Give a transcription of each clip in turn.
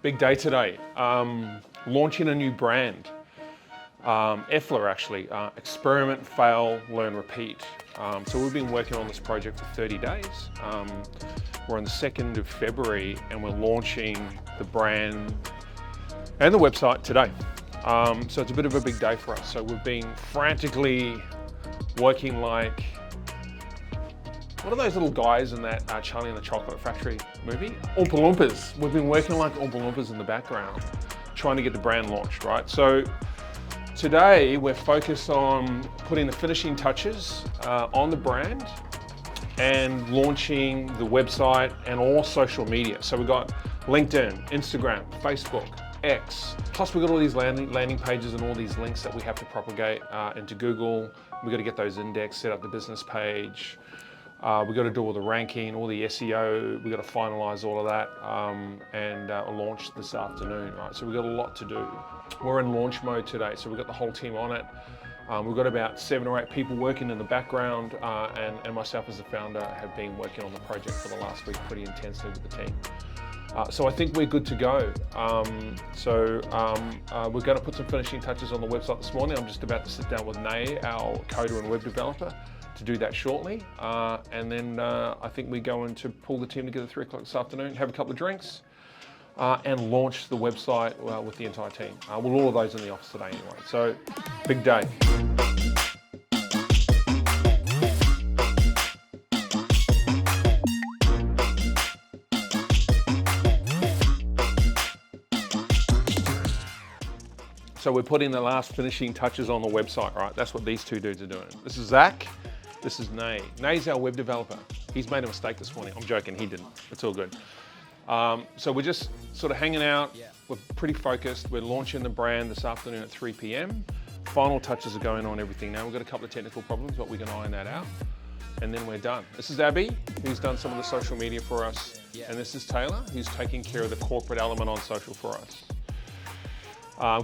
Big day today. Launching a new brand. EFLR actually. Experiment, fail, learn, repeat. So we've been working on this project for 30 days. We're on the 2nd of February and we're launching the brand and the website today. So it's a bit of a big day for us. So we've been frantically working like, what are those little guys in that Charlie and the Chocolate Factory movie? Oompa Loompas. We've been working like Oompa Loompas in the background, trying to get the brand launched, right? So today we're focused on putting the finishing touches on the brand and launching the website and all social media. So we've got LinkedIn, Instagram, Facebook, X. Plus we've got all these landing pages and all these links that we have to propagate into Google. We've got to get those indexed, set up the business page. We've got to do all the ranking, all the SEO. We've got to finalize all of that and launch this afternoon, right? So we've got a lot to do. We're in launch mode today, so we've got the whole team on it. We've got about 7 or 8 people working in the background, and myself as the founder have been working on the project for the last week pretty intensely with the team. So I think we're good to go. We're going to put some finishing touches on the website this morning. I'm just about to sit down with Nay, our coder and web developer, to do that shortly. And then I think we're going to pull the team together 3 o'clock this afternoon, have a couple of drinks, and launch the website with the entire team. All of those in the office today anyway. So big day. So we're putting the last finishing touches on the website, right? That's what these 2 dudes are doing. This is Zach, this is Nay. Nay's our web developer. He's made a mistake this morning. I'm joking, he didn't. It's all good. So we're just sort of hanging out. We're pretty focused. We're launching the brand this afternoon at 3 p.m. Final touches are going on everything now. We've got a couple of technical problems, but we can iron that out. And then we're done. This is Abby, who's done some of the social media for us. And this is Taylor, who's taking care of the corporate element on social for us.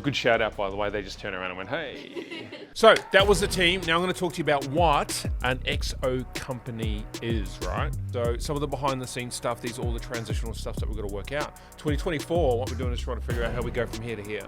Good shout out, by the way. They just turned around and went, hey. So that was the team. Now I'm going to talk to you about what an EXO company is, right? So some of the behind the scenes stuff, these are all the transitional stuff that we've got to work out. 2024, what we're doing is trying to figure out how we go from here to here.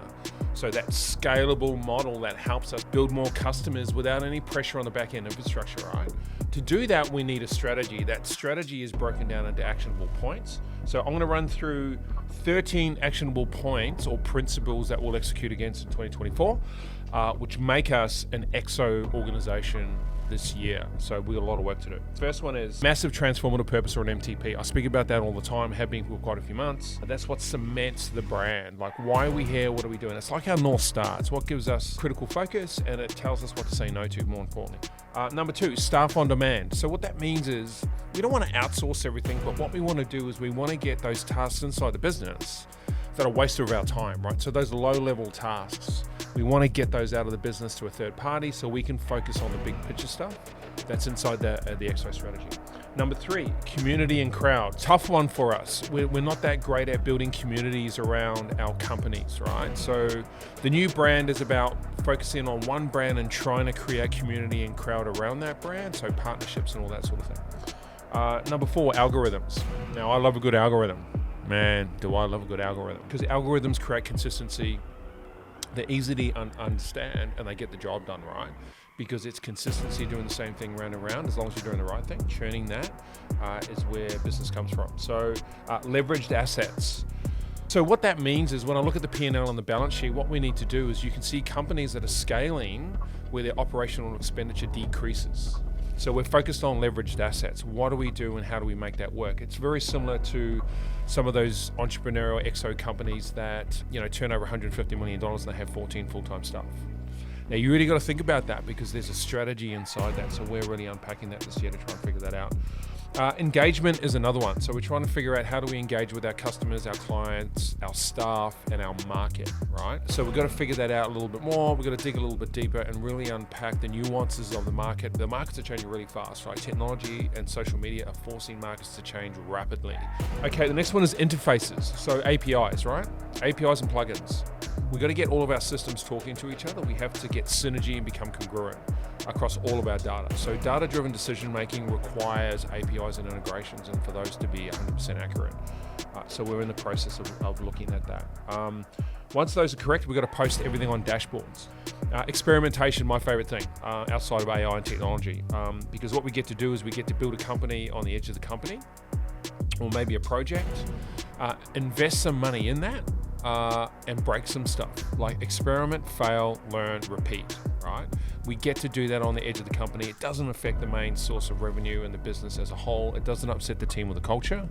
So that scalable model that helps us build more customers without any pressure on the back end infrastructure, right? To do that, we need a strategy. That strategy is broken down into actionable points. So I'm going to run through 13 actionable points or principles that we'll execute against in 2024, which make us an EXO organization this year. So we've got a lot of work to do. First one is massive transformative purpose, or an MTP. I speak about that all the time, have been for quite a few months. That's what cements the brand. Like, why are we here? What are we doing? It's like our North Star. It's what gives us critical focus, and it tells us what to say no to, more importantly. Number 2, staff on demand. So what that means is we don't want to outsource everything, but what we want to do is we want to get those tasks inside the business that are a waste of our time, right? So those low-level tasks, we want to get those out of the business to a third party so we can focus on the big picture stuff that's inside the EXO strategy. Number 3, community and crowd. Tough one for us. We're not that great at building communities around our companies, right? So the new brand is about focusing on one brand and trying to create community and crowd around that brand, so partnerships and all that sort of thing. Number 4, algorithms. Now, I love a good algorithm. Man, do I love a good algorithm. Because algorithms create consistency. They're easy to understand and they get the job done, right? Because it's consistency, doing the same thing round and round, as long as you're doing the right thing. Churning that is where business comes from. So leveraged assets. So what that means is when I look at the P&L on the balance sheet, what we need to do is you can see companies that are scaling where their operational expenditure decreases. So we're focused on leveraged assets. What do we do and how do we make that work? It's very similar to some of those entrepreneurial EXO companies that, turn over $150 million and they have 14 full-time staff. Now you really got to think about that because there's a strategy inside that. So we're really unpacking that this year to try and figure that out. Engagement is another one. So we're trying to figure out how do we engage with our customers, our clients, our staff, and our market, right? So we've got to figure that out a little bit more. We've got to dig a little bit deeper and really unpack the nuances of the market. The markets are changing really fast, right? Technology and social media are forcing markets to change rapidly. Okay, the next one is interfaces. So APIs, right? APIs and plugins. We've got to get all of our systems talking to each other. We have to get synergy and become congruent across all of our data. So data-driven decision-making requires APIs and integrations, and for those to be 100% accurate. So we're in the process of looking at that. Once those are correct, we've got to post everything on dashboards. Experimentation, my favorite thing, outside of AI and technology, because what we get to do is we get to build a company on the edge of the company, or maybe a project, invest some money in that, and break some stuff, like experiment, fail, learn, repeat, right? We get to do that on the edge of the company. It doesn't affect the main source of revenue and the business as a whole. It doesn't upset the team or the culture,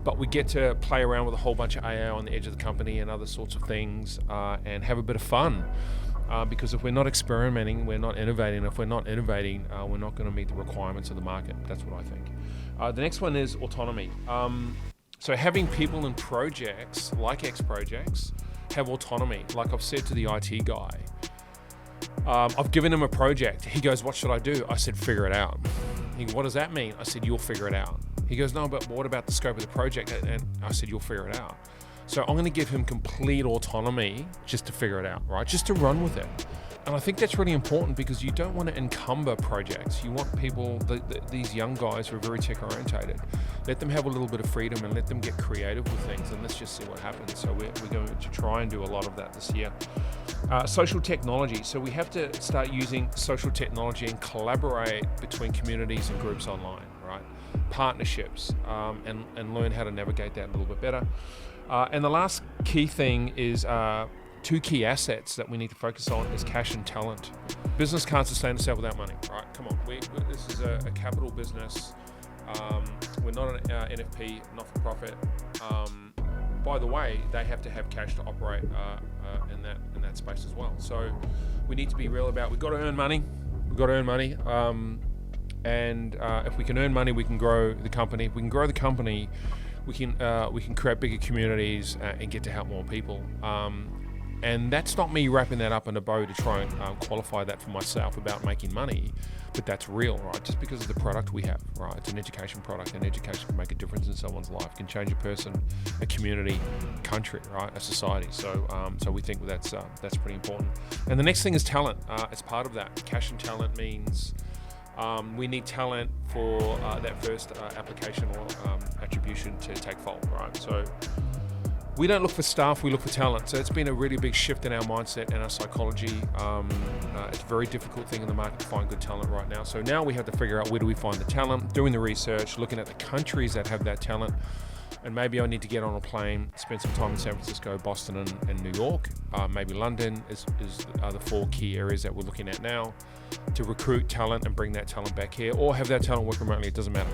but we get to play around with a whole bunch of AI on the edge of the company and other sorts of things, and have a bit of fun. Because if we're not experimenting, we're not innovating. If we're not innovating, we're not going to meet the requirements of the market. That's what I think. The next one is autonomy. So having people in projects like X projects have autonomy. Like I've said to the IT guy, I've given him a project. He goes, "What should I do?" I said, "Figure it out." He goes, "What does that mean?" I said, "You'll figure it out." He goes, "No, but what about the scope of the project?" And I said, "You'll figure it out." So I'm going to give him complete autonomy just to figure it out, right? Just to run with it. And I think that's really important, because you don't want to encumber projects. You want people, these young guys who are very tech orientated, let them have a little bit of freedom and let them get creative with things, and let's just see what happens. So we're going to try and do a lot of that this year. Social technology. So we have to start using social technology and collaborate between communities and groups online, right? Partnerships, and learn how to navigate that a little bit better. And the last key thing is two key assets that we need to focus on is cash and talent. Business can't sustain itself without money, right? Come on, this is a capital business. We're not an NFP, not-for-profit. By the way, they have to have cash to operate in that space as well. So we need to be real about, we've got to earn money. And if we can earn money, we can grow the company. If we can grow the company, we can create bigger communities and get to help more people. And that's not me wrapping that up in a bow to try and qualify that for myself about making money, but that's real, right? Just because of the product we have, right? It's an education product, and education can make a difference in someone's life, can change a person, a community, country, right? A society. So we think that's pretty important. And the next thing is talent. As part of that, cash and talent means we need talent for that first application or attribution to take fault, right? So we don't look for staff, we look for talent. So it's been a really big shift in our mindset and our psychology. It's a very difficult thing in the market to find good talent right now. So now we have to figure out, where do we find the talent, doing the research, looking at the countries that have that talent. And maybe I need to get on a plane, spend some time in San Francisco, Boston, and New York. Maybe London is the four key areas that we're looking at now to recruit talent and bring that talent back here, or have that talent work remotely. It doesn't matter.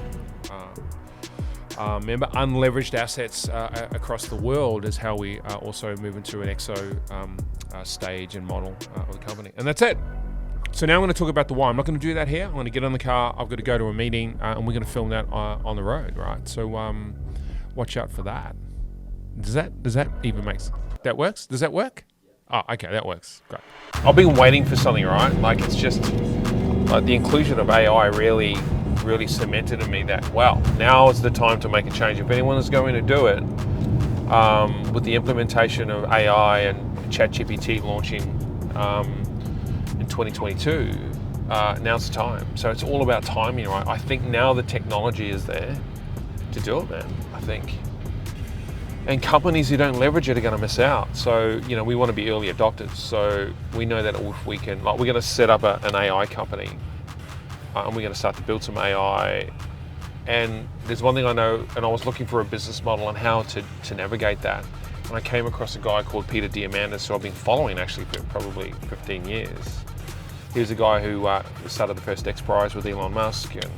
Remember, unleveraged assets across the world is how we also move into an EXO stage and model of the company. And that's it. So now I'm going to talk about the why. I'm not going to do that here. I'm going to get in the car. I've got to go to a meeting, and we're going to film that on the road, right? So watch out for that. Does that even make sense? That works? Does that work? Oh, okay, that works. Great. I've been waiting for something, right? Like, it's just like the inclusion of AI really cemented in me that, wow, now is the time to make a change. If anyone is going to do it, with the implementation of AI and ChatGPT launching in 2022, now's the time. So it's all about timing, right? I think now the technology is there to do it, man, I think. And companies who don't leverage it are going to miss out. So, we want to be early adopters. So we know that if we can, like, we're going to set up an AI company, and we're going to start to build some AI. And there's one thing I know, and I was looking for a business model on how to navigate that. And I came across a guy called Peter Diamandis, who I've been following actually for probably 15 years. He was a guy who started the first X Prize with Elon Musk, and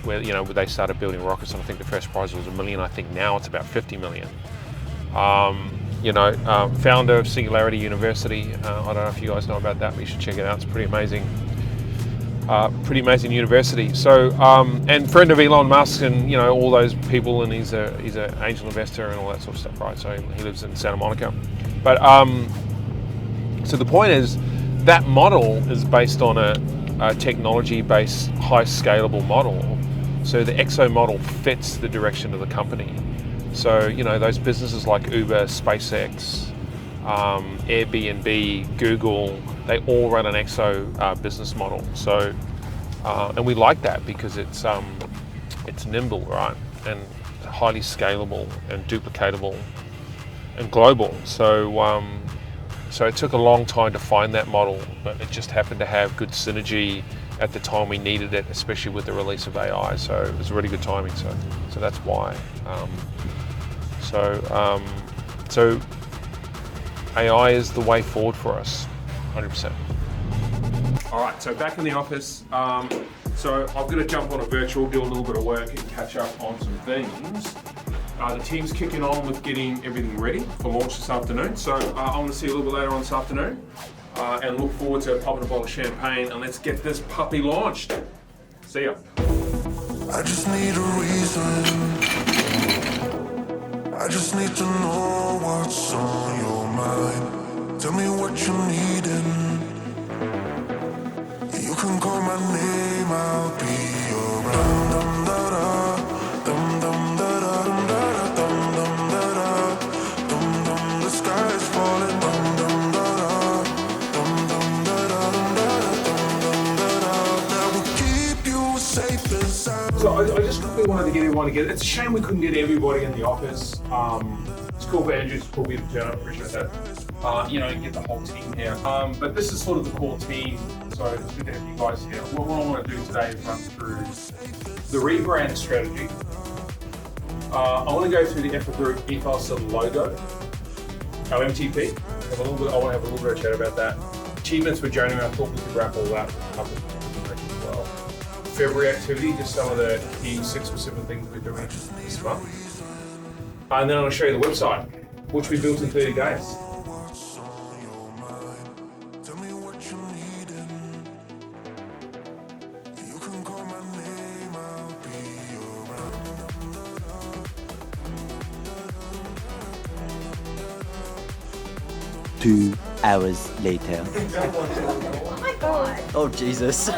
where they started building rockets, and I think the first prize was $1 million. I think now it's about 50 million. Founder of Singularity University. I don't know if you guys know about that, but you should check it out. It's pretty amazing. Pretty amazing university. So, and friend of Elon Musk and all those people, and he's an angel investor and all that sort of stuff, right? So he lives in Santa Monica. But so the point is, that model is based on a technology-based, high scalable model. So the EXO model fits the direction of the company. So those businesses like Uber, SpaceX, Airbnb, Google, they all run an EXO business model. So, and we like that because it's nimble, right, and highly scalable and duplicatable and global. So, so it took a long time to find that model, but it just happened to have good synergy at the time we needed it, especially with the release of AI. So it was really good timing. So that's why. So AI is the way forward for us, 100%. All right, so back in the office. So I've got to jump on a virtual, do a little bit of work and catch up on some things. The team's kicking on with getting everything ready for launch this afternoon. So I'm going to see you a little bit later on this afternoon and look forward to popping a bottle of champagne and let's get this puppy launched. See ya. I just need a reason. I just need to know what's on your mind. Tell me what you're needing. You can call my name, I'll be around. Dum da da, dum dum da da, dum da da, dum dum da da, dum dum. The sky is falling. Dum dum da da, dum dum da da, dum da da, dum dum da da. That will keep you safe and sound. So I just quickly wanted to get everyone together. It's a shame we couldn't get everybody in the office. It's cool for Andrew, it's cool for you to turn up, appreciate that. And get the whole team here. But this is sort of the core team, so it's good to have you guys here. What I want to do today is run through the rebrand strategy. I want to go through the EFLR Group EFLR logo, our MTP. I want to have a little bit of chat about that. Achievements for January, I thought we could wrap all that up with presentation as well. February activity, just some of the key 6 or 7 things we're doing this month. And then I'm going to show you the website, which we built in 30 days. Tell me what you're needing. You can call my name, I'll be around. 2 hours later. Oh my god. Oh Jesus.